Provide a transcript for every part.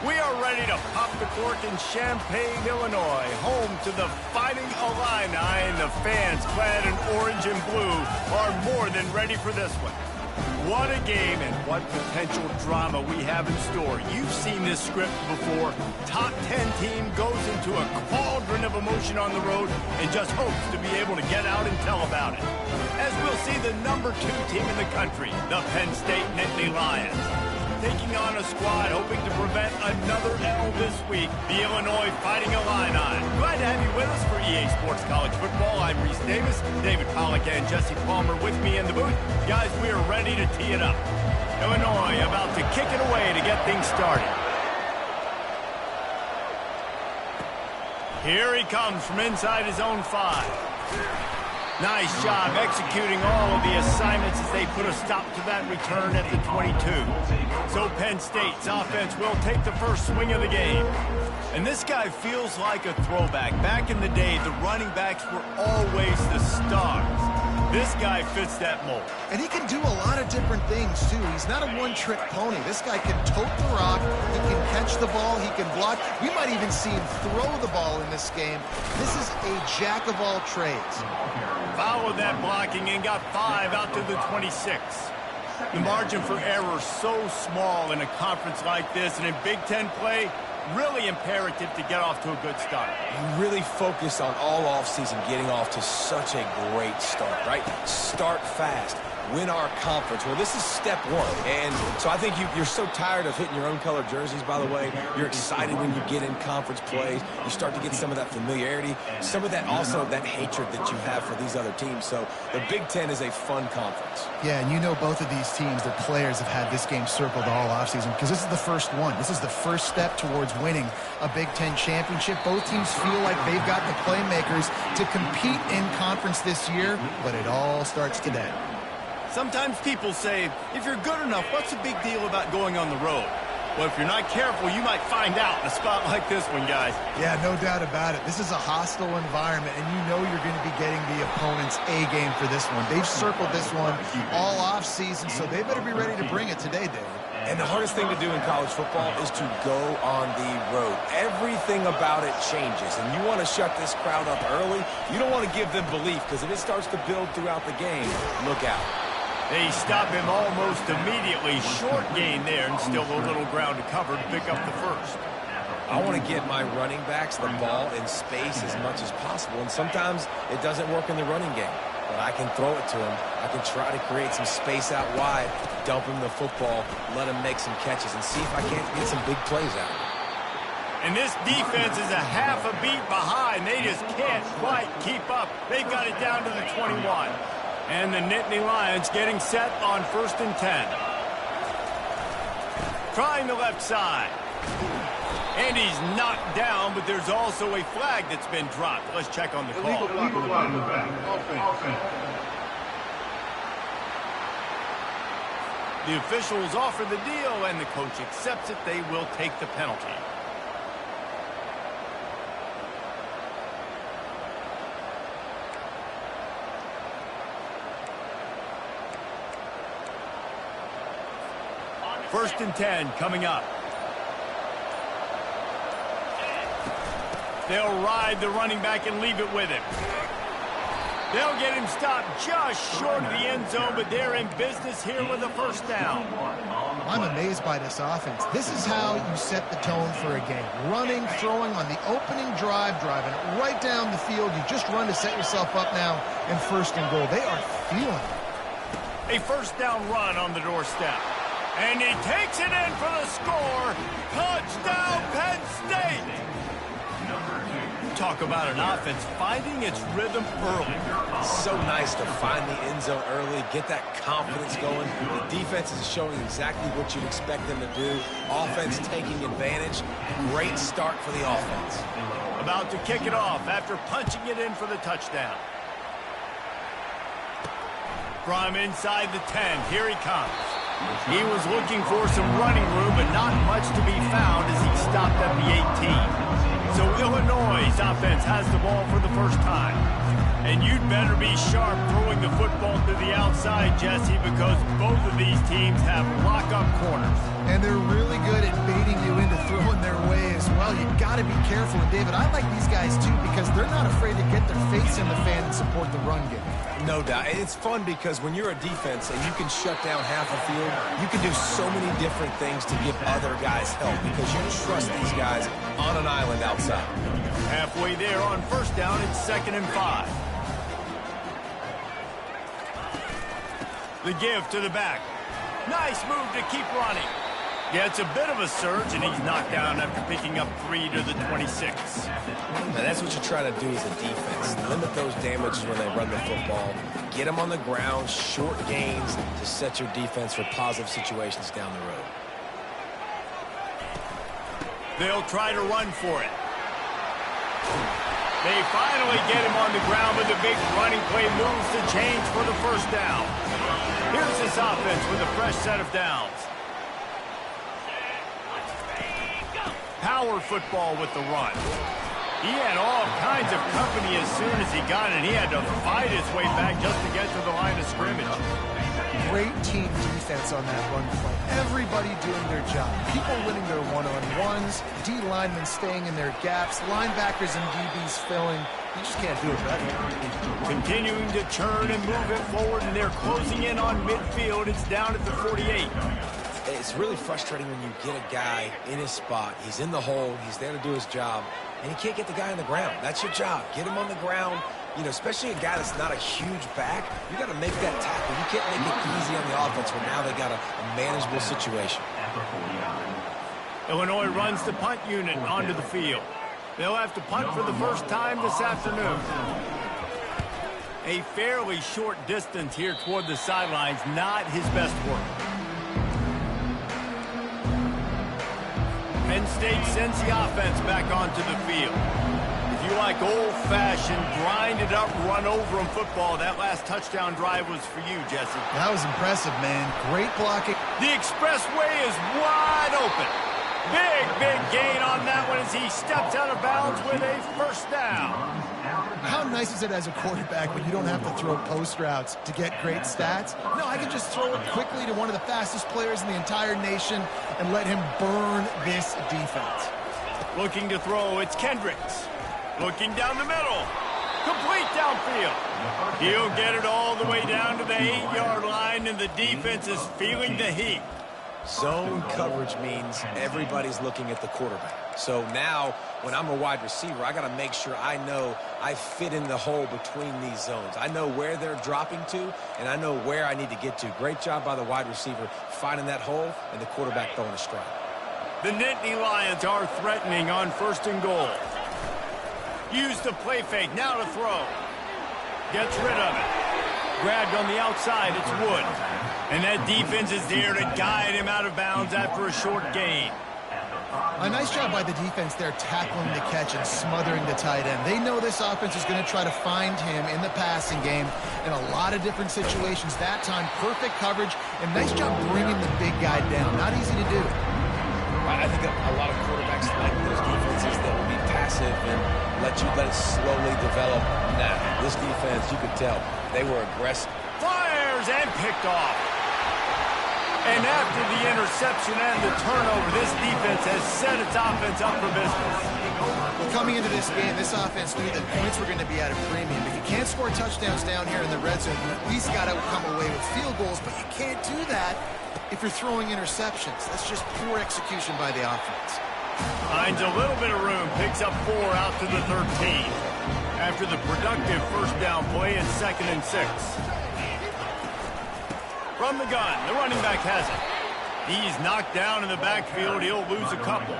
We are ready to pop the cork in Champaign, Illinois, home to the Fighting Illini, and the fans clad in orange and blue are more than ready for this one. What a game and what potential drama we have in store. You've seen this script before. Top 10 team goes into a cauldron of emotion on the road and just hopes to be able to get out and tell about it. As we'll see the number 2 team in the country, the Penn State Nittany Lions, taking on a squad hoping to prevent another L this week, the Illinois Fighting Illini. Glad to have you with us for EA Sports College Football. I'm Reese Davis, David Pollack and Jesse Palmer with me in the booth. Guys, we are ready to tee it up. Illinois about to kick it away to get things started. Here he comes from inside his own 5. Nice job executing all of the assignments as they put a stop to that return at the 22. So Penn State's offense will take the first swing of the game. And this guy feels like a throwback. Back in the day, the running backs were always the stars. This guy fits that mold. And he can do a lot of different things, too. He's not a one-trick pony. This guy can tote the rock. He can catch the ball. He can block. We might even see him throw the ball in this game. This is a jack of all trades. Followed that blocking and got 5 out to the 26. The margin for error so small in a conference like this, and in Big Ten play, really imperative to get off to a good start. You really focus on all offseason getting off to such a great start, right? Start fast. Win our conference. Well, this is step 1. And so I think you're so tired of hitting your own color jerseys, by the way. You're excited when you get in conference plays. You start to get some of that familiarity, some of that also that hatred that you have for these other teams. So the Big Ten is a fun conference. Yeah, and you know both of these teams, their players have had this game circled all offseason because this is the first one. This is the first step towards winning a Big Ten championship. Both teams feel like they've got the playmakers to compete in conference this year, but it all starts today. Sometimes people say, if you're good enough, what's the big deal about going on the road? Well, if you're not careful, you might find out in a spot like this one, guys. Yeah, no doubt about it. This is a hostile environment, and you know you're going to be getting the opponent's A game for this one. They've circled this one all offseason, so they better be ready to bring it today, David. And the hardest thing to do in college football is to go on the road. Everything about it changes, and you want to shut this crowd up early. You don't want to give them belief, because if it starts to build throughout the game, look out. They stop him almost immediately. Short gain there, and still a little ground to cover to pick up the first. I want to get my running backs the ball in space as much as possible, and sometimes it doesn't work in the running game. But I can throw it to him. I can try to create some space out wide, dump him the football, let him make some catches, and see if I can't get some big plays out. And this defense is a half a beat behind. They just can't quite keep up. They've got it down to the 21. And the Nittany Lions getting set on 1st and 10. Trying the left side. And he's knocked down, but there's also a flag that's been dropped. Let's check on the call. Illegal block on the back. Offense. The officials offer the deal, and the coach accepts it. They will take the penalty. First and 10 coming up. They'll ride the running back and leave it with him. They'll get him stopped just short of the end zone, but they're in business here with a first down. I'm amazed by this offense. This is how you set the tone for a game. Running, throwing on the opening drive, driving it right down the field. You just run to set yourself up now in 1st and goal. They are feeling it. A first down run on the doorstep. And he takes it in for the score. Touchdown, Penn State. Talk about an offense finding its rhythm early. So nice to find the end zone early, get that confidence going. The defense is showing exactly what you'd expect them to do. Offense taking advantage. Great start for the offense. About to kick it off after punching it in for the touchdown. From inside the 10, here he comes. He was looking for some running room, but not much to be found as he stopped at the 18. So Illinois' offense has the ball for the first time. And you'd better be sharp throwing the football to the outside, Jesse, because both of these teams have lock-up corners. And they're really good at baiting you into throwing their way as well. You've got to be careful. And, David, I like these guys, too, because they're not afraid to get their face in the fan and support the run game. No doubt. It's fun because when you're a defense and you can shut down half a field, you can do so many different things to give other guys help because you trust these guys on an island outside. Halfway there on first down, it's 2nd and 5. The give to the back. Nice move to keep running. Yeah, it's a bit of a surge, and he's knocked down after picking up 3 to the 26. Now, that's what you try to do as a defense. Limit those damages when they run the football. Get them on the ground, short gains to set your defense for positive situations down the road. They'll try to run for it. They finally get him on the ground, but the big running play moves the chains for the first down. Here's this offense with a fresh set of downs. Power football with the run. He had all kinds of company as soon as he got it. He had to fight his way back just to get to the line of scrimmage. Great team defense on that run play. Everybody doing their job. People winning their one-on-ones, D linemen staying in their gaps, linebackers and DBs filling. You just can't do it better. Continuing to churn and move it forward, and they're closing in on midfield. It's down at the 48. It's really frustrating when you get a guy in his spot. He's in the hole. He's there to do his job, and he can't get the guy on the ground. That's your job. Get him on the ground. You know, especially a guy that's not a huge back, you got to make that tackle. You can't make it easy on the offense when now they got a manageable situation. Illinois runs the punt unit onto the field. They'll have to punt for the first time this afternoon. A fairly short distance here toward the sidelines, not his best work. Penn State sends the offense back onto the field. If you like old-fashioned, grind-it-up, run-over-'em football, that last touchdown drive was for you, Jesse. That was impressive, man. Great blocking. The expressway is wide open. Big gain on that one as he steps out of bounds with a first down. How nice is it as a quarterback when you don't have to throw post routes to get great stats? No, I can just throw it quickly to one of the fastest players in the entire nation and let him burn this defense. Looking to throw, it's Kendricks. Looking down the middle. Complete downfield. He'll get it all the way down to the 8-yard line, and the defense is feeling the heat. Zone coverage means everybody's looking at the quarterback. So now, when I'm a wide receiver, I got to make sure I know I fit in the hole between these zones. I know where they're dropping to, and I know where I need to get to. Great job by the wide receiver finding that hole, and the quarterback throwing a strike. The Nittany Lions are threatening on 1st and goal. Use the play fake, now to throw. Gets rid of it. Grabbed on the outside, it's Wood. And that defense is there to guide him out of bounds after a short gain. A nice job by the defense there tackling the catch and smothering the tight end. They know this offense is going to try to find him in the passing game in a lot of different situations. That time, perfect coverage, and nice job bringing the big guy down. Not easy to do. I think a lot of quarterbacks like those defenses that will be passive and let it slowly develop. Nah, this defense, you could tell, they were aggressive. Fires and picked off. And after the interception and the turnover, this defense has set its offense up for business. Coming into this game, this offense knew that points were going to be at a premium. If you can't score touchdowns down here in the red zone, you at least got to come away with field goals, but you can't do that if you're throwing interceptions. That's just poor execution by the offense. Finds a little bit of room, picks up 4 out to the 13. After the productive first down play, it's 2nd and 6. From the gun, the running back has it. He's knocked down in the backfield. He'll lose a couple.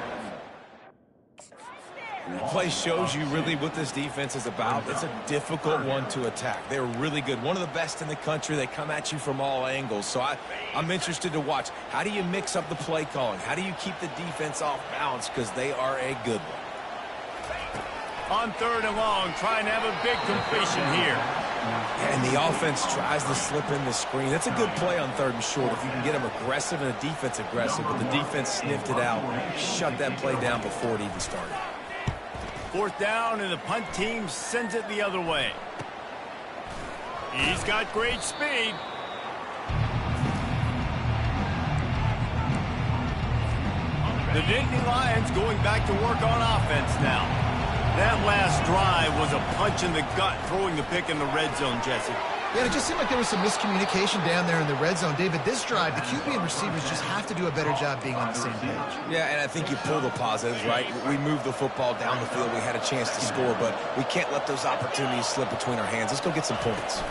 The play shows you really what this defense is about. It's a difficult one to attack. They're really good. One of the best in the country. They come at you from all angles. So I'm interested to watch. How do you mix up the play calling? How do you keep the defense off balance? Because they are a good one. On 3rd and long, trying to have a big completion here. And the offense tries to slip in the screen. That's a good play on 3rd and short if you can get them aggressive and a defense aggressive. But the defense sniffed it out, shut that play down before it even started. 4th down, and the punt team sends it the other way. He's got great speed. The Nittany Lions going back to work on offense now. That last drive was a punch in the gut, throwing the pick in the red zone, Jesse. Yeah, it just seemed like there was some miscommunication down there in the red zone. David, this drive, the QB and receivers just have to do a better job being on the same page. Yeah, and I think you pull the positives, right? We moved the football down the field. We had a chance to score, but we can't let those opportunities slip between our hands. Let's go get some points.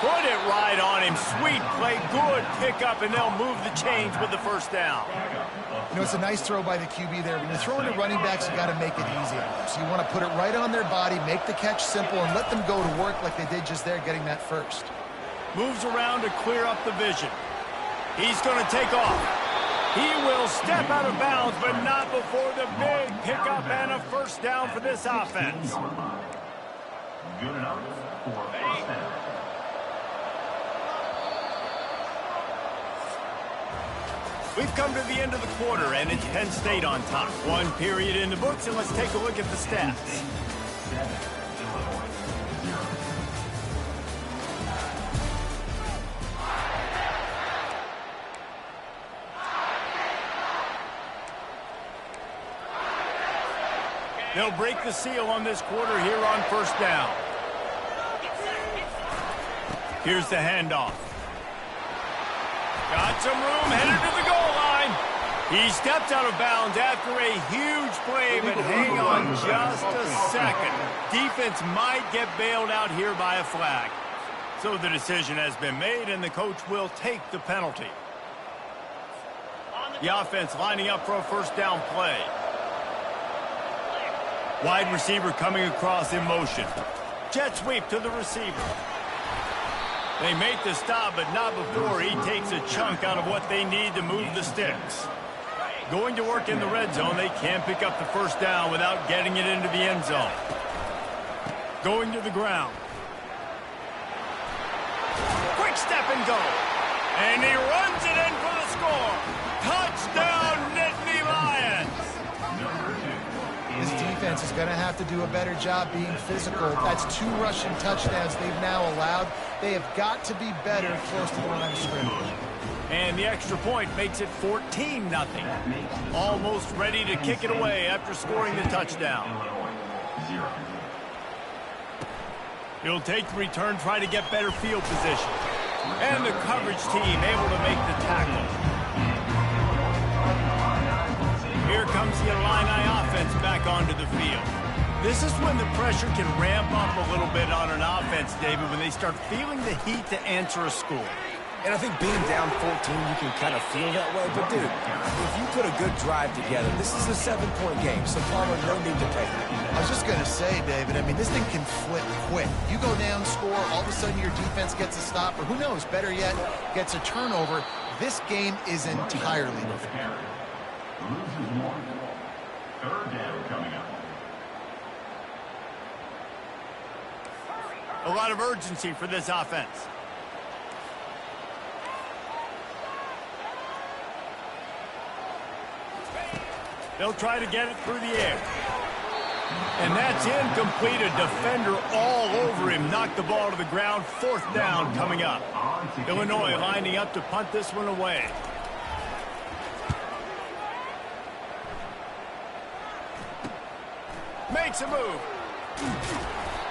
Put it right on him. Sweet play, good pickup, and they'll move the chains with the first down. You know, it's a nice throw by the QB there. When you're throwing to running backs, you got to make it easy on them. So you want to put it right on their body, make the catch simple, and let them go to work like they did just there, getting that first. Moves around to clear up the vision. He's going to take off. He will step out of bounds, but not before the big pickup and a first down for this offense. Good enough for first down. We've come to the end of the quarter, and it's Penn State on top. One period in the books, and let's take a look at the stats. They'll break the seal on this quarter here on first down. Here's the handoff. Got some room, headed to the goal line. He stepped out of bounds after a huge play, but hang on just a second. Defense might get bailed out here by a flag. So the decision has been made, and the coach will take the penalty. The offense lining up for a first down play. Wide receiver coming across in motion. Jet sweep to the receiver. They make the stop, but not before he takes a chunk out of what they need to move the sticks. Going to work in the red zone, they can't pick up the first down without getting it into the end zone. Going to the ground. Quick step and go. And he runs it in for the score. Touchdown, Nittany Lions. This defense is going to have to do a better job being physical. That's 2 rushing touchdowns they've now allowed. They have got to be better close to the line of scrimmage. And the extra point makes it 14-0. Almost ready to kick it away after scoring the touchdown. He'll take the return, try to get better field position. And the coverage team able to make the tackle. Here comes the Illini offense back onto the field. This is when the pressure can ramp up a little bit on an offense, David, when they start feeling the heat to answer a score. And I think being down 14, you can kind of feel that way. But, dude, if you put a good drive together, this is a 7-point game, so Palmer, no need to take it. I was just going to say, David, I mean, this thing can flip quick. You go down, score, all of a sudden your defense gets a stop, or who knows, better yet, gets a turnover. This game is entirely different. Third down coming up. A lot of urgency for this offense. They'll try to get it through the air. And that's incomplete. A defender all over him. Knocked the ball to the ground. Fourth down coming up. Illinois lining up to punt this one away. Makes a move.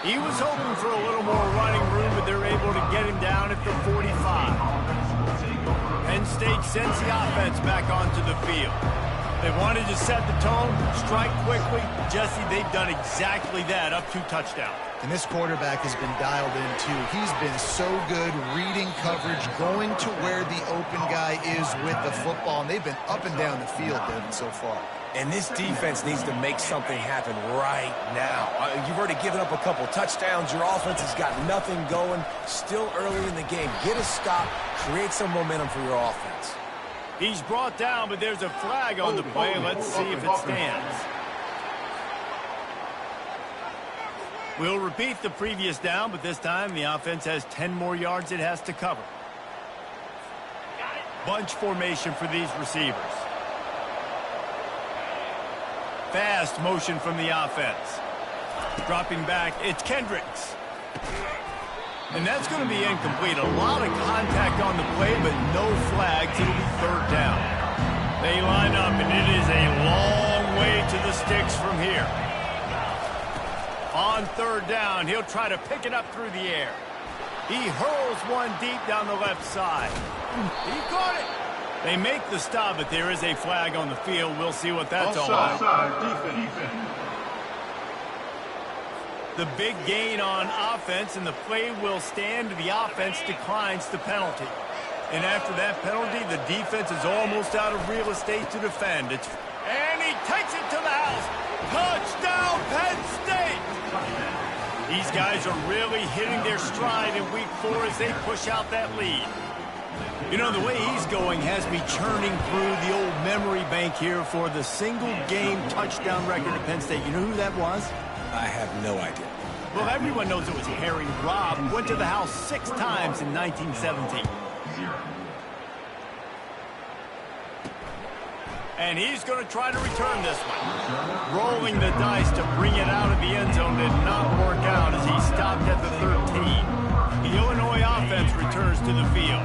He was hoping for a little more running room, but they're able to get him down at the 45. Penn State sends the offense back onto the field. They wanted to set the tone, strike quickly. Jesse, they've done exactly that, up 2 touchdowns. And this quarterback has been dialed in, too. He's been so good reading coverage, going to where the open guy is with the football, and they've been up and down the field, David, so far. And this defense needs to make something happen right now. You've already given up a couple touchdowns. Your offense has got nothing going. Still early in the game. Get a stop. Create some momentum for your offense. He's brought down, but there's a flag on the play. Let's see if it stands. We'll repeat the previous down, but this time the offense has 10 more yards it has to cover. Bunch formation for these receivers. Fast motion from the offense. Dropping back, it's Kendricks. And that's going to be incomplete. A lot of contact on the play, but no flags. It'll be third down. They line up, and it is a long way to the sticks from here. On third down, he'll try to pick it up through the air. He hurls one deep down the left side. He caught it. They make the stop, but there is a flag on the field. We'll see what that's all about. Defense. The big gain on offense, and the play will stand. The offense declines the penalty. And after that penalty, the defense is almost out of real estate to defend. And he takes it to the house. Touchdown, Penn State! These guys are really hitting their stride in week 4 as they push out that lead. You know, the way he's going has me churning through the old memory bank here for the single-game touchdown record at Penn State. You know who that was? I have no idea. Well, everyone knows it was Harry Robb. Went to the house 6 times in 1917. And he's going to try to return this one. Rolling the dice to bring it out of the end zone did not work out as he stopped at the 13. The Illinois offense returns to the field.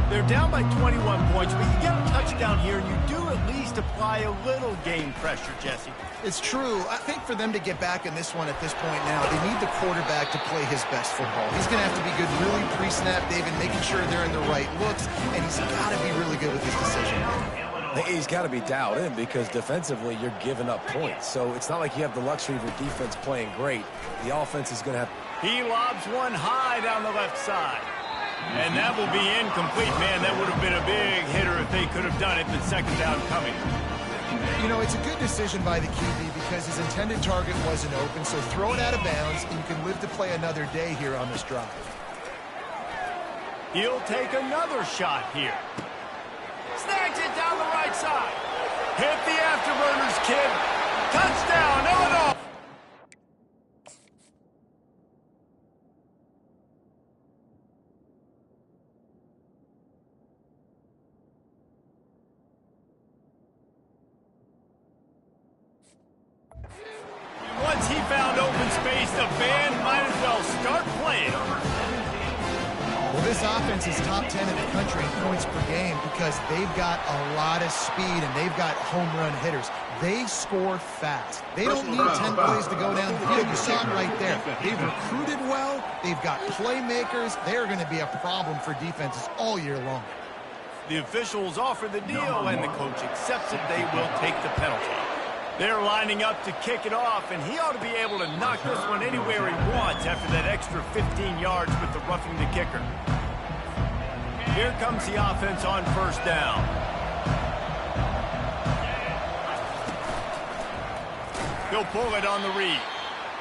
They're down by 21 points, but you get a touchdown here, and you do at least apply a little game pressure, Jesse. It's true. I think for them to get back in this one at this point now, they need the quarterback to play his best football. He's going to have to be good really pre-snap, David, making sure they're in the right looks, and he's got to be really good with his decision. He's got to be dialed in because defensively you're giving up points. So it's not like you have the luxury of your defense playing great. The offense is going to have... He lobs one high down the left side. And that will be incomplete. Man, that would have been a big hitter if they could have done it, but second down coming. You know, it's a good decision by the QB because his intended target wasn't open, so throw it out of bounds, and you can live to play another day here on this drive. He'll take another shot here. Snags it down the right side. Hit the afterburners, kid. Touchdown, Illinois. Once he found open space, the band might as well start playing. Well, this offense is top 10 in the country in points per game because they've got a lot of speed and they've got home run hitters. They score fast. They don't need 10 plays to go down the field. You saw it right there. They've recruited well. They've got playmakers. They're going to be a problem for defenses all year long. The officials offer the deal, and the coach accepts it. They will take the penalty. They're lining up to kick it off, and he ought to be able to knock this one anywhere he wants after that extra 15 yards with the roughing the kicker. Here comes the offense on first down. He'll pull it on the read.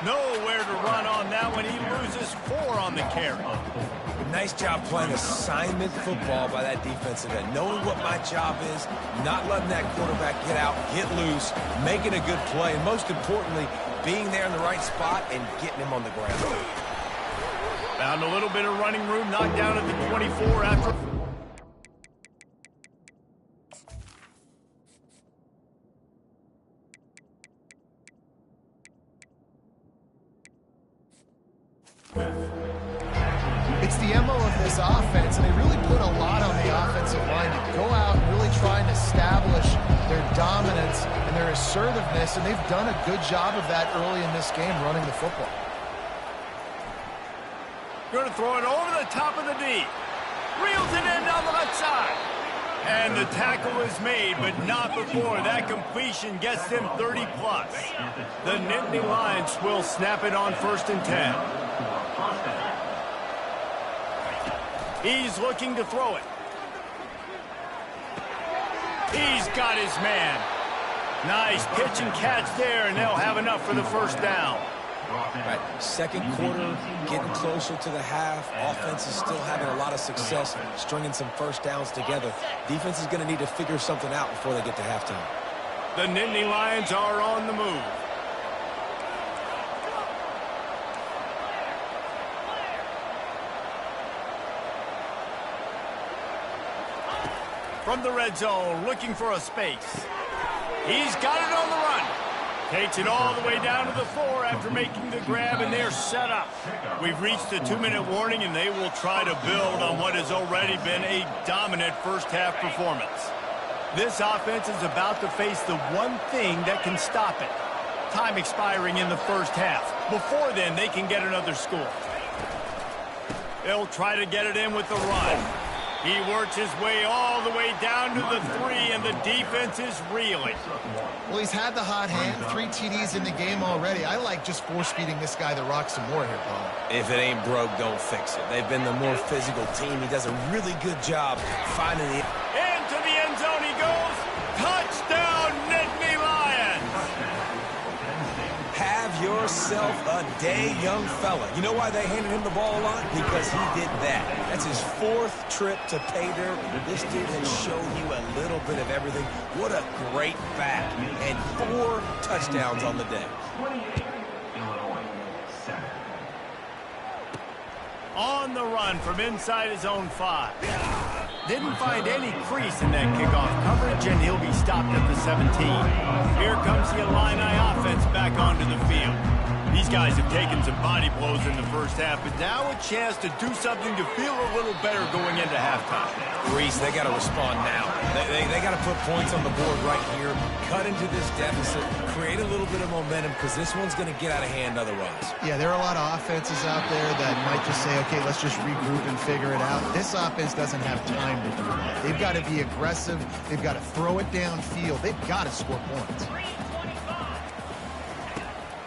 Nowhere to run on that one. He loses 4 on the carry. Nice job playing assignment football by that defensive end. Knowing what my job is, not letting that quarterback get out, get loose, making a good play, and most importantly, being there in the right spot and getting him on the ground. Found a little bit of running room, knocked down at the 24 after... It's the MO of this offense, and they really put a lot on the offensive line to go out and really try and establish their dominance and their assertiveness, and they've done a good job of that early in this game running the football. Going to throw it over the top of the D. Reels it in down the left side. And the tackle is made, but not before that completion gets them 30-plus. The Nittany Lions will snap it on 1st and 10. He's looking to throw it. He's got his man. Nice pitch and catch there, and they'll have enough for the first down. Right. Second quarter, getting closer to the half. Offense is still having a lot of success stringing some first downs together. Defense is going to need to figure something out before they get to halftime. The Nittany Lions are on the move. From the red zone, looking for a space. He's got it on the run. Takes it all the way down to the 4 after making the grab, and they're set up. We've reached the 2-minute warning, and they will try to build on what has already been a dominant first-half performance. This offense is about to face the one thing that can stop it. Time expiring in the first half. Before then, they can get another score. They'll try to get it in with the run. He works his way all the way down to the 3, and the defense is reeling. Well, he's had the hot hand, 3 TDs in the game already. I like just force-feeding this guy the rock some more here, Paul. If it ain't broke, don't fix it. They've been the more physical team. He does a really good job finding the... Into the end zone he goes. Touchdown, Nittany Lions! Have yourself a day, young fella. You know why they handed him the ball a lot? Because he did that. That's his 4th trip to pay dirt. This dude has shown you a little bit of everything. What a great back. And 4 touchdowns on the day. 28, Illinois, 7. On the run from inside his own 5. Didn't find any crease in that kickoff coverage, and he'll be stopped at the 17. Here comes the Illini offense back onto the field. These guys have taken some body blows in the first half, but now a chance to do something to feel a little better going into halftime. Reese, they got to respond now. They got to put points on the board right here, cut into this deficit, create a little bit of momentum, because this one's going to get out of hand otherwise. Yeah, there are a lot of offenses out there that might just say, okay, let's just regroup and figure it out. This offense doesn't have time to do that. They've got to be aggressive. They've got to throw it downfield. They've got to score points.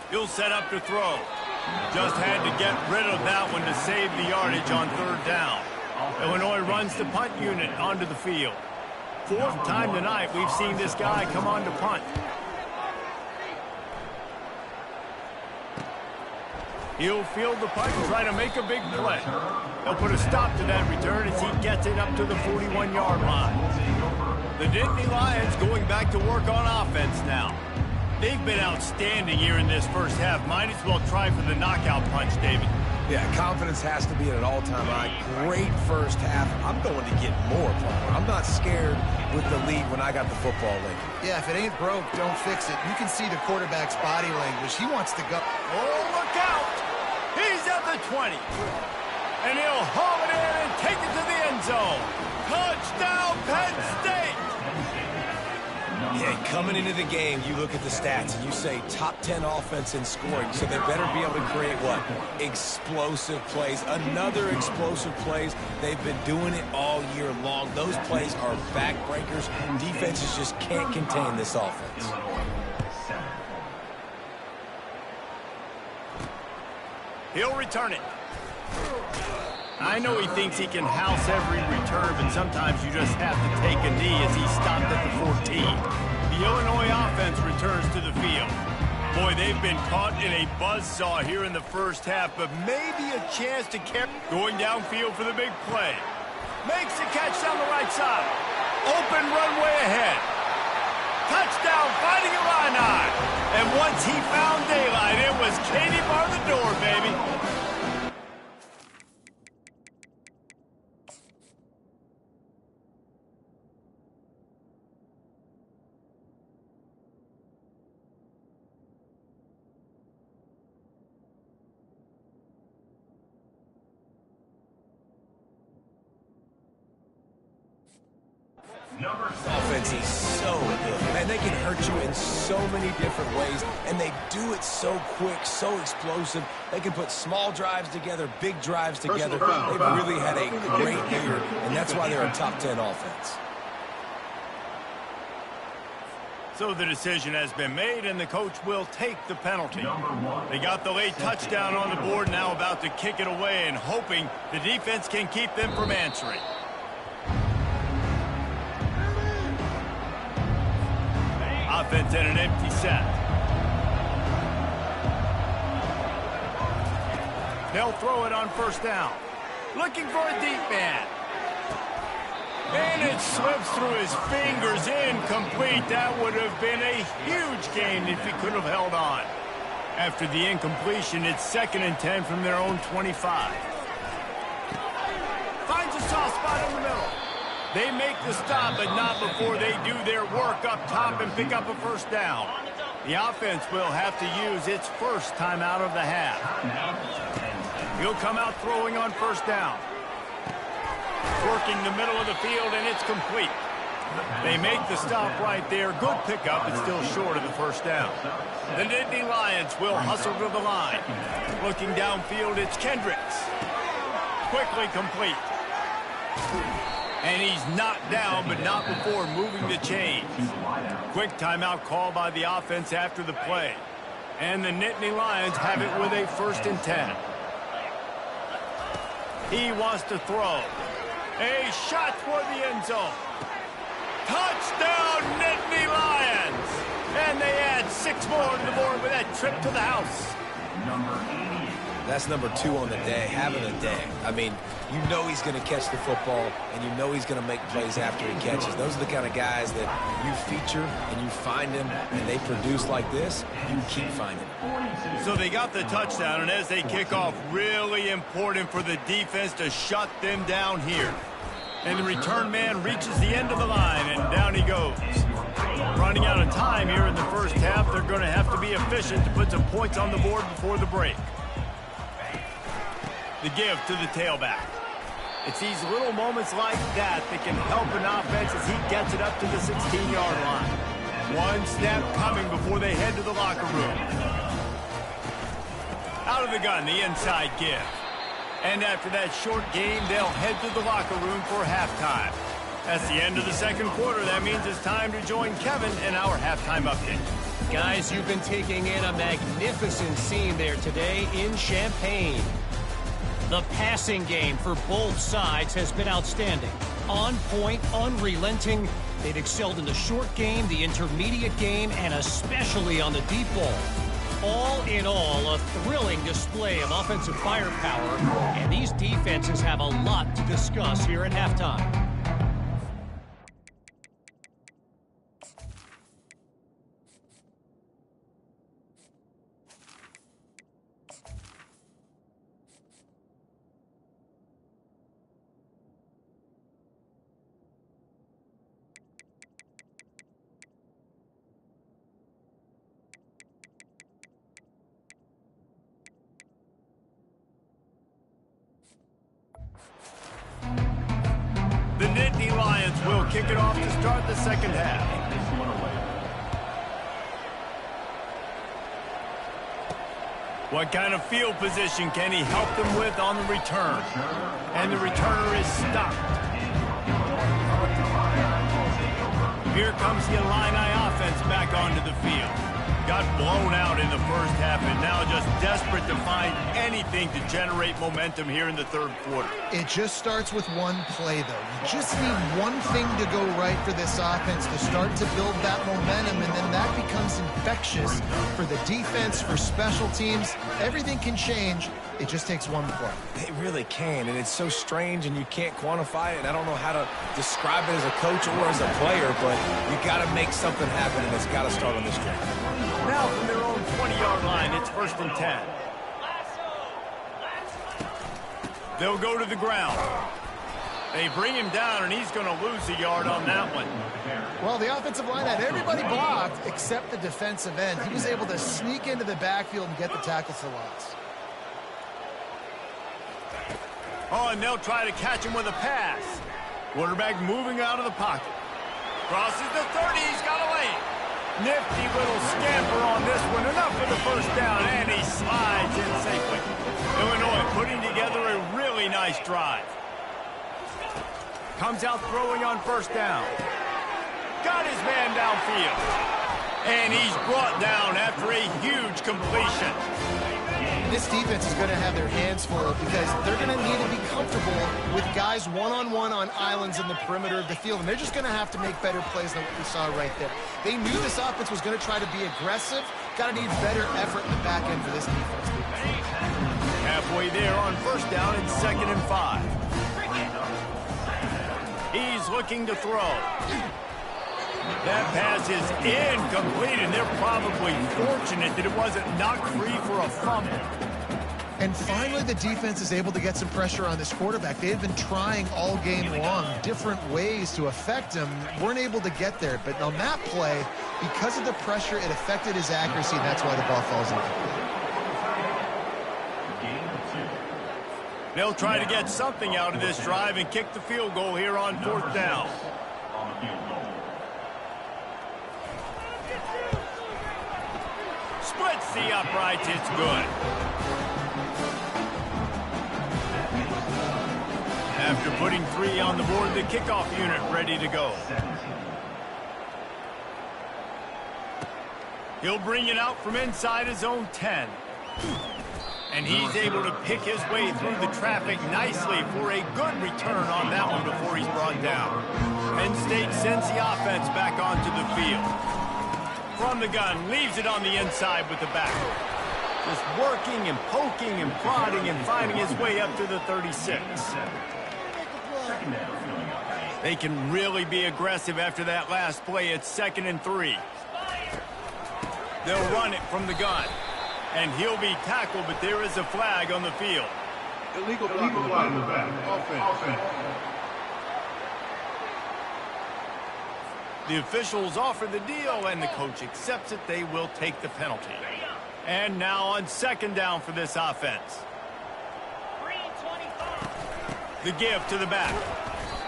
He'll set up to throw. Just had to get rid of that one to save the yardage on 3rd down. Illinois runs the punt unit onto the field. 4th time tonight we've seen this guy come on to punt. He'll field the punt and try to make a big play. He'll put a stop to that return as he gets it up to the 41-yard line. The Nittany Lions going back to work on offense now. They've been outstanding here in this first half. Might as well try for the knockout punch, David. Yeah, confidence has to be at an all-time high. Great first half. I'm going to get more, Palmer. I'm not scared with the lead when I got the football late. Yeah, if it ain't broke, don't fix it. You can see the quarterback's body language. He wants to go. Oh, look out! He's at the 20. And he'll haul it in and take it to the end zone. Touchdown, Penn State! Yeah, coming into the game, you look at the stats and you say top 10 offense in scoring, so they better be able to create what? Explosive plays. Another explosive plays. They've been doing it all year long. Those plays are backbreakers. Defenses just can't contain this offense. He'll return it. I know he thinks he can house every return, but sometimes you just have to take a knee as he stopped at the 14. The Illinois offense returns to the field. Boy, they've been caught in a buzzsaw here in the first half, but maybe a chance to carry. Going downfield for the big play. Makes the catch down the right side. Open runway ahead. Touchdown, Fighting Illini. And once he found daylight, it was Katie bar the door, baby. Offense is so good. Man, they can hurt you in so many different ways, and they do it so quick, so explosive. They can put small drives together, big drives together. They've really had a great year, and that's why they're a top 10 offense. So the decision has been made, and the coach will take the penalty. They got the late touchdown on the board, now about to kick it away and hoping the defense can keep them from answering. Offense at an empty set. They'll throw it on first down. Looking for a deep man. And it slips through his fingers, incomplete. That would have been a huge gain if he could have held on. After the incompletion, it's 2nd and 10 from their own 25. Finds a soft spot in the middle. They make the stop, but not before they do their work up top and pick up a first down. The offense will have to use its first timeout of the half. He'll come out throwing on first down. Working the middle of the field, and it's complete. They make the stop right there. Good pickup, but still short of the first down. The Nittany Lions will hustle to the line. Looking downfield, it's Kendricks. Quickly complete. And he's knocked down, but not before moving the chains. Quick timeout call by the offense after the play. And the Nittany Lions have it with a 1st and 10. He wants to throw. A shot toward the end zone. Touchdown, Nittany Lions! And they add 6 more to the board with that trip to the house. That's number 2 on the day, having a day. I mean, you know he's going to catch the football, and you know he's going to make plays after he catches. Those are the kind of guys that you feature, and you find them, and they produce like this, you keep finding them. So they got the touchdown, and as they kick off, really important for the defense to shut them down here. And the return man reaches the end of the line, and down he goes. Running out of time here in the first half, they're going to have to be efficient to put some points on the board before the break. The give to the tailback. It's these little moments like that that can help an offense as he gets it up to the 16-yard line. One snap coming before they head to the locker room. Out of the gun, the inside give. And after that short game, they'll head to the locker room for halftime. That's the end of the second quarter. That means it's time to join Kevin in our halftime update. Guys, you've been taking in a magnificent scene there today in Champaign. The passing game for both sides has been outstanding. On point, unrelenting. They've excelled in the short game, the intermediate game, and especially on the deep ball. All in all, a thrilling display of offensive firepower, and these defenses have a lot to discuss here at halftime. The Nittany Lions will kick it off to start the second half. What kind of field position can he help them with on the return? And the returner is stopped. Here comes the Illini offense back onto the field. Got blown out in the first half and now just desperate to find anything to generate momentum here in the third quarter. It just starts with one play, though. You just need one thing to go right for this offense to start to build that momentum, and then that becomes infectious for the defense, for special teams. Everything can change. It just takes one play. They really can, and it's so strange, and you can't quantify it, and I don't know how to describe it as a coach or as a player, but you got to make something happen, and it's got to start on this drive. Now from their own 20-yard line, it's 1st and 10. They'll go to the ground. They bring him down, and he's going to lose a yard on that one. Well, the offensive line had everybody blocked except the defensive end. He was able to sneak into the backfield and get the tackle for loss. Oh, and they'll try to catch him with a pass. Quarterback moving out of the pocket. Crosses the 30, he's got a lane. Nifty little scamper on this one. Enough for the first down, and he slides in safely. Illinois putting together a really nice drive. Comes out throwing on first down. Got his man downfield. And he's brought down after a huge completion. This defense is going to have their hands full because they're going to need to be comfortable with guys one-on-one on islands in the perimeter of the field, and they're just going to have to make better plays than what we saw right there. They knew this offense was going to try to be aggressive. Got to need better effort in the back end for this defense. Halfway there on first down and 2nd and 5. He's looking to throw. That pass is incomplete, and they're probably fortunate that it wasn't knocked free for a fumble. And finally, the defense is able to get some pressure on this quarterback. They had been trying all game long different ways to affect him. Weren't able to get there. But on that play, because of the pressure, it affected his accuracy, and that's why the ball falls incomplete. They'll try to get something out of this drive and kick the field goal here on 4th down. Splits the uprights. It's good. After putting 3 on the board, the kickoff unit ready to go. He'll bring it out from inside his own 10. And he's able to pick his way through the traffic nicely for a good return on that one before he's brought down. Penn State sends the offense back onto the field. From the gun, leaves it on the inside with the back. Just working and poking and prodding and finding his way up to the 36. They can really be aggressive after that last play. It's 2nd and 3. They'll run it from the gun. And he'll be tackled, but there is a flag on the field. Illegal flag in the back. Offense. The officials offer the deal, and the coach accepts it. They will take the penalty. And now on 2nd down for this offense. The give to the back.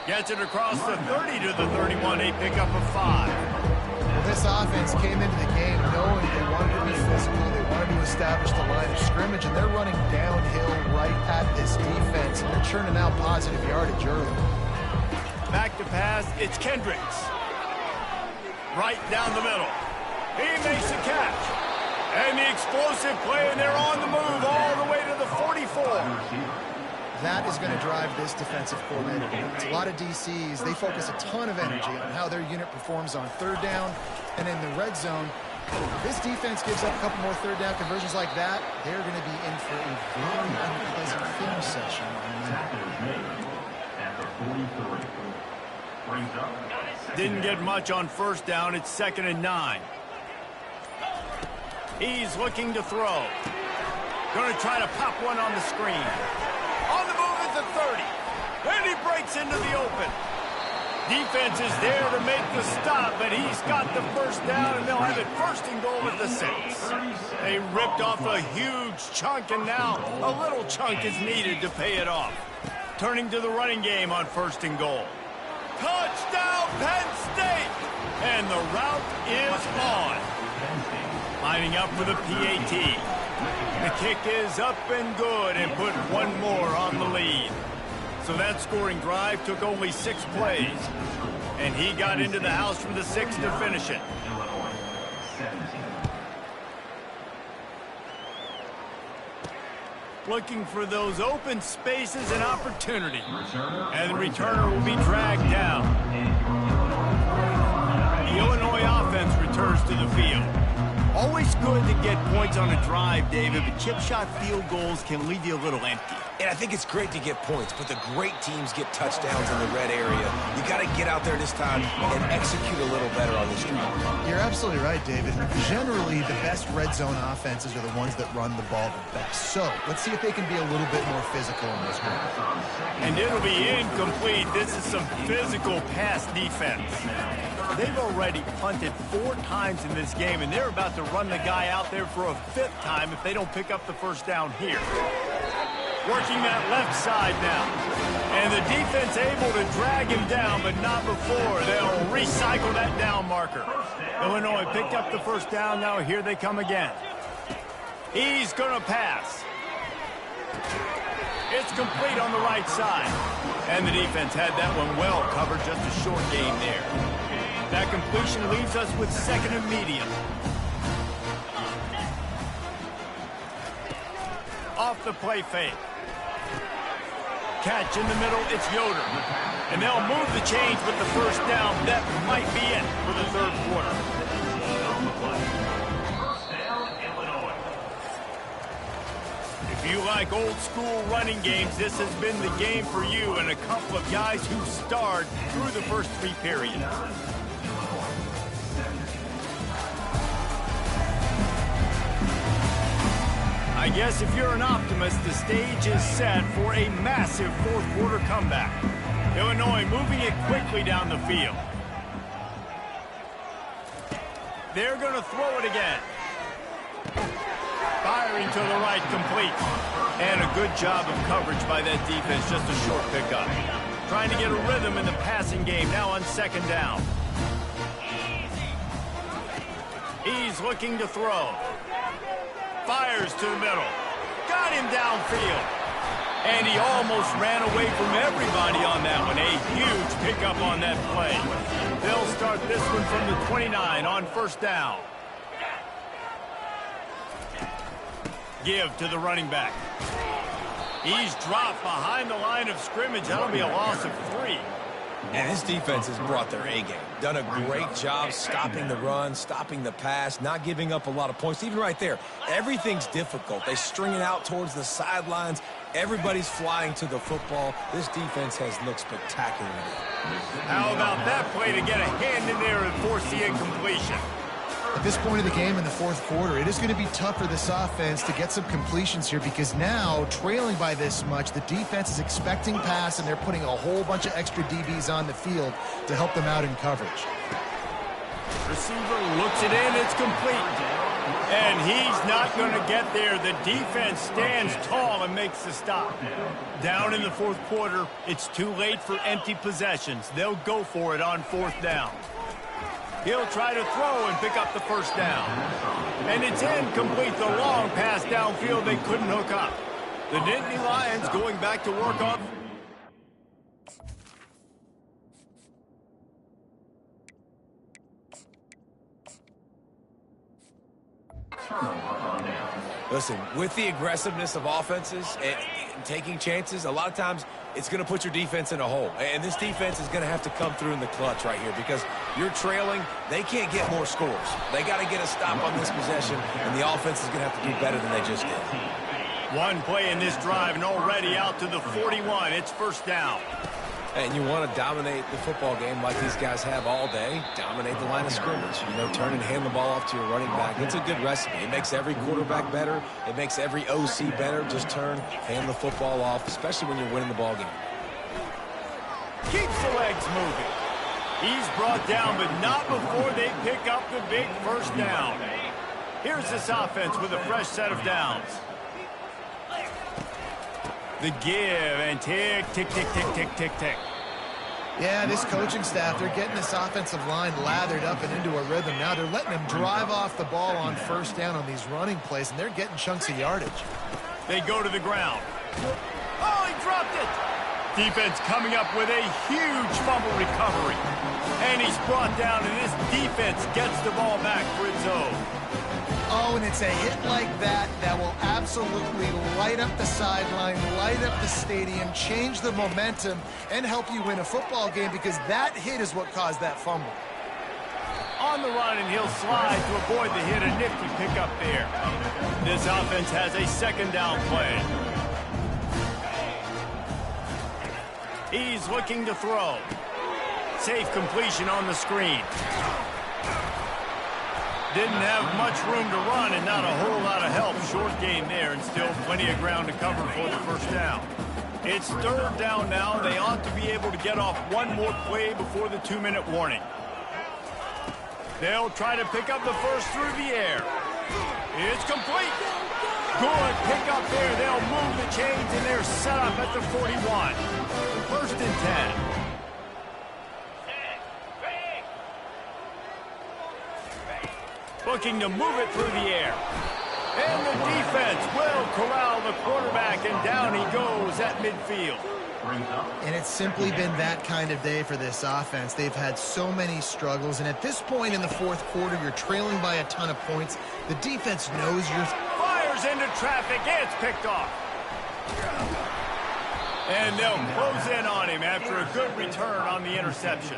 Gets it across the 30 to the 31. A pickup of 5. Well, this offense came into the game knowing they wanted to be physical. They wanted to establish the line of scrimmage, and they're running downhill right at this defense. And they're churning out positive yardage early. Back to pass. It's Kendricks. Right down the middle. He makes a catch. And the explosive play, and they're on the move all the way to the 44. That is going to drive this defensive coordinator. A lot of DCs, they focus a ton of energy on how their unit performs on 3rd down and in the red zone. If this defense gives up a couple more 3rd down conversions like that, they're going to be in for a very unpleasant film session. Didn't get much on 1st down. It's 2nd and 9. He's looking to throw. Going to try to pop one on the screen. On the move at the 30. And he breaks into the open. Defense is there to make the stop, but he's got the 1st down, and they'll have it 1st and goal at the 6. They ripped off a huge chunk, and now a little chunk is needed to pay it off. Turning to the running game on 1st and goal. Touchdown, Penn State! And the route is on. Lining up for the PAT. The kick is up and good and put one more on the lead. So that scoring drive took only 6 plays. And he got into the house from the 6 to finish it. Looking for those open spaces and opportunity. And the returner will be dragged down. The Illinois offense returns to the field. Always good to get points on a drive, David, but chip shot field goals can leave you a little empty. And I think it's great to get points, but the great teams get touchdowns in the red area. You got to get out there this time and execute a little better on this drive. You're absolutely right, David. Generally, the best red zone offenses are the ones that run the ball the best. So let's see if they can be a little bit more physical in this one. And it'll be incomplete. This is some physical pass defense. They've already punted 4 times in this game, and they're about to run the guy out there for a 5th time if they don't pick up the 1st down here. Working that left side now. And the defense able to drag him down, but not before. They'll recycle that down marker. Illinois picked up the 1st down. Now here they come again. He's going to pass. It's complete on the right side. And the defense had that one well covered. Just a short game there. That completion leaves us with 2nd and medium. Off the play fake. Catch in the middle, it's Yoder. And they'll move the chains with the 1st down. That might be it for the 3rd quarter. If you like old school running games, this has been the game for you and a couple of guys who starred through the first 3 periods. I guess if you're an optimist, the stage is set for a massive fourth quarter comeback. Illinois moving it quickly down the field. They're going to throw it again. Firing to the right, complete. And a good job of coverage by that defense, just a short pickup. Trying to get a rhythm in the passing game, now on second down. He's looking to throw. Fires to the middle. Got him downfield. And he almost ran away from everybody on that one. A huge pickup on that play. They'll start this one from the 29 on first down. Give to the running back. He's dropped behind the line of scrimmage. That'll be a loss of 3. And this defense has brought their A-game. Done a great job stopping the run, stopping the pass, not giving up a lot of points. Even right there, everything's difficult. They string it out towards the sidelines. Everybody's flying to the football. This defense has looked spectacular. How about that play to get a hand in there and force the incompletion? At this point of the game in the fourth quarter, it is going to be tough for this offense to get some completions here because now, trailing by this much, the defense is expecting pass and they're putting a whole bunch of extra DBs on the field to help them out in coverage. Receiver looks it in, it's complete. And he's not going to get there. The defense stands tall and makes the stop. Down in the fourth quarter, it's too late for empty possessions. They'll go for it on fourth down. He'll try to throw and pick up the first down. And it's incomplete. The long pass downfield they couldn't hook up. The Nittany Lions going back to work on. Listen, with the aggressiveness of offenses and taking chances, a lot of times it's going to put your defense in a hole. And this defense is going to have to come through in the clutch right here because you're trailing. They can't get more scores. They got to get a stop on this possession, and the offense is going to have to do better than they just did. One play in this drive and already out to the 41. It's first down. And you want to dominate the football game like these guys have all day. Dominate the line of scrimmage. You know, turn and hand the ball off to your running back. It's a good recipe. It makes every quarterback better. It makes every OC better. Just turn, hand the football off, especially when you're winning the ball game. Keeps the legs moving. He's brought down, but not before they pick up the big first down. Here's this offense with a fresh set of downs. The give and tick, tick, tick, tick, tick, tick, tick. Yeah, this coaching staff, they're getting this offensive line lathered up and into a rhythm. Now they're letting them drive off the ball on first down on these running plays, and they're getting chunks of yardage. They go to the ground. Oh, he dropped it. Defense coming up with a huge fumble recovery. And he's brought down, and this defense gets the ball back for its own. Oh, and it's a hit like that that will absolutely light up the sideline, light up the stadium, change the momentum, and help you win a football game because that hit is what caused that fumble. On the run, and he'll slide to avoid the hit. A nifty pickup there. This offense has a second down play. He's looking to throw. Safe completion on the screen. Didn't have much room to run and not a whole lot of help. Short game there and still plenty of ground to cover for the first down. It's third down now. They ought to be able to get off one more play before the 2-minute warning. They'll try to pick up the first through the air. It's complete. Good pick up there. They'll move the chains and they're set up at the 41. First and 10. Looking to move it through the air. And the defense will corral the quarterback, and down he goes at midfield. And it's simply been that kind of day for this offense. They've had so many struggles, and at this point in the fourth quarter, you're trailing by a ton of points. The defense knows you're... Fires into traffic. It's picked off. And they'll close in on him after a good return on the interception.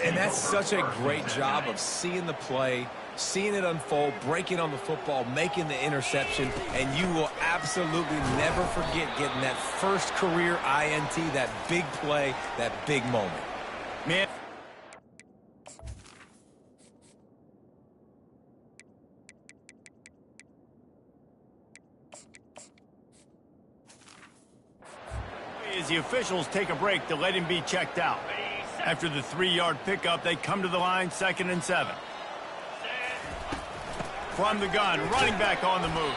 And that's such a great job of seeing the play, seeing it unfold, breaking on the football, making the interception, and you will absolutely never forget getting that first career INT, that big play, that big moment. Man. As the officials take a break to let him be checked out. After the 3-yard pickup, they come to the line, 2nd and 7. From the gun, running back on the move.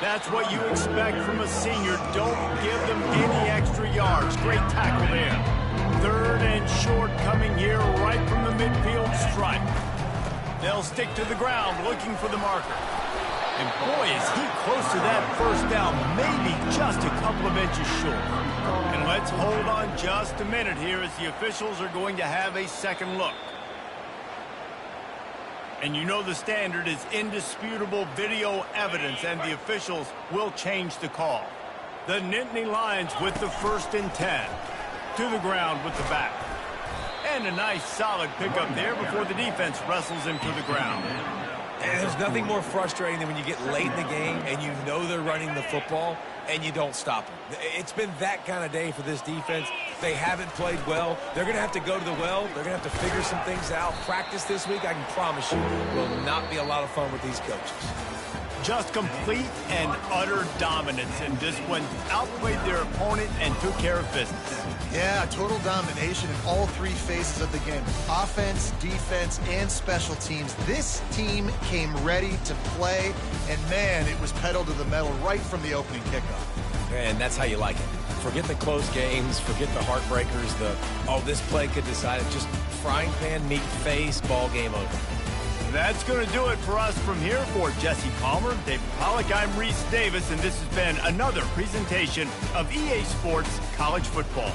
That's what you expect from a senior. Don't give them any extra yards. Great tackle there. 3rd and short coming here right from the midfield stripe. They'll stick to the ground looking for the marker. And boy, is he close to that first down, maybe just a couple of inches short. And let's hold on just a minute here as the officials are going to have a second look. And you know the standard is indisputable video evidence, and the officials will change the call. The Nittany Lions with the 1st and 10. To the ground with the back. And a nice solid pickup there before the defense wrestles him to the ground. And there's nothing more frustrating than when you get late in the game and you know they're running the football and you don't stop them. It's been that kind of day for this defense. They haven't played well. They're going to have to go to the well. They're going to have to figure some things out. Practice this week, I can promise you, will not be a lot of fun with these coaches. Just complete and utter dominance in this one. Outplayed their opponent and took care of business. Yeah, total domination in all 3 phases of the game. Offense, defense, and special teams. This team came ready to play, and man, it was pedal to the metal right from the opening kickoff. And that's how you like it. Forget the close games, forget the heartbreakers, this play could decide it. Just frying pan, meat face, ball game over. That's going to do it for us from here. For Jesse Palmer, David Pollack, I'm Reese Davis, and this has been another presentation of EA Sports College Football.